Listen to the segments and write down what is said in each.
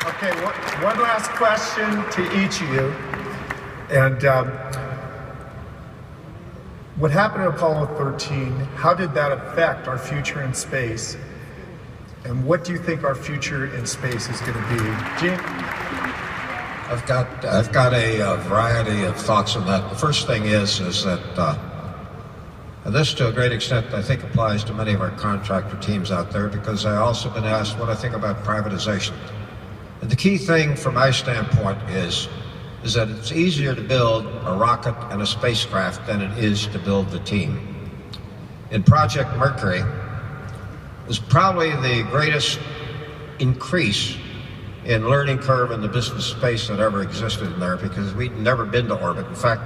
Okay, one last question to each of you. And what happened at Apollo 13, how did that affect our future in space? And what do you think our future in space is going to be? Gene? I've got a variety of thoughts on that. The first thing is that and this, to a great extent, I think applies to many of our contractor teams out there, because I've also been asked what I think about privatization. And the key thing from my standpoint is that it's easier to build a rocket and a spacecraft than it is to build the team. In Project Mercury, it was probably the greatest increase in learning curve in the business space that ever existed in there, because we'd never been to orbit. In fact,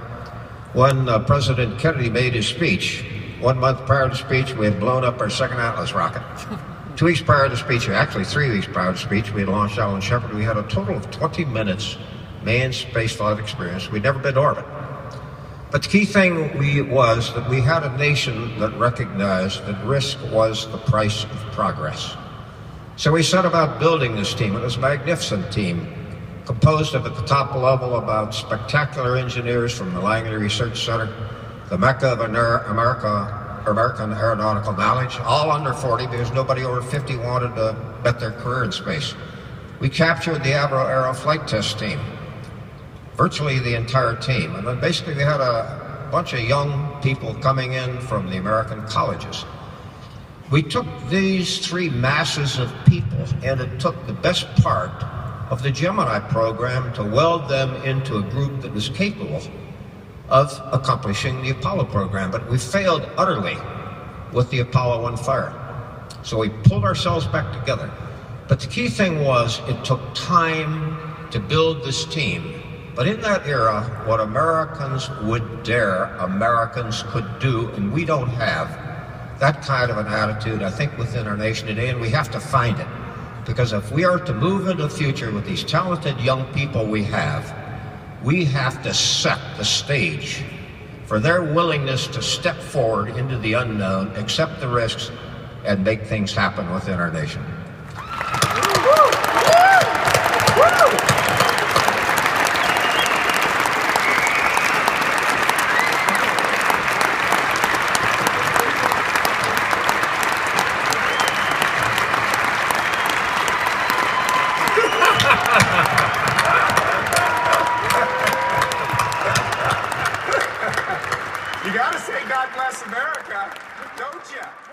when President Kennedy made his speech, 1 month prior to the speech, we had blown up our second Atlas rocket. 2 weeks prior to the speech, or actually 3 weeks prior to the speech, we had launched Alan Shepard. We had a total of 20 minutes manned spaceflight experience. We'd never been to orbit. But the key thing was that we had a nation that recognized that risk was the price of progress. So we set about building this team. It was a magnificent team, composed of, at the top level, about spectacular engineers from the Langley Research Center, the mecca of American aeronautical knowledge, all under 40, because nobody over 50 wanted to bet their career in space. We captured the Avro Aero Flight Test team, virtually the entire team. And then basically we had a bunch of young people coming in from the American colleges. We took these three masses of people, and it took the best part of the Gemini program to weld them into a group that was capable of accomplishing the Apollo program. But we failed utterly with the Apollo 1 fire. So we pulled ourselves back together. But the key thing was, it took time to build this team. But in that era, what Americans would dare, Americans could do, and we don't have that kind of an attitude, I think, within our nation today, and we have to find it. Because if we are to move into the future with these talented young people we have to set the stage for their willingness to step forward into the unknown, accept the risks, and make things happen within our nation. You gotta say God bless America, don't you?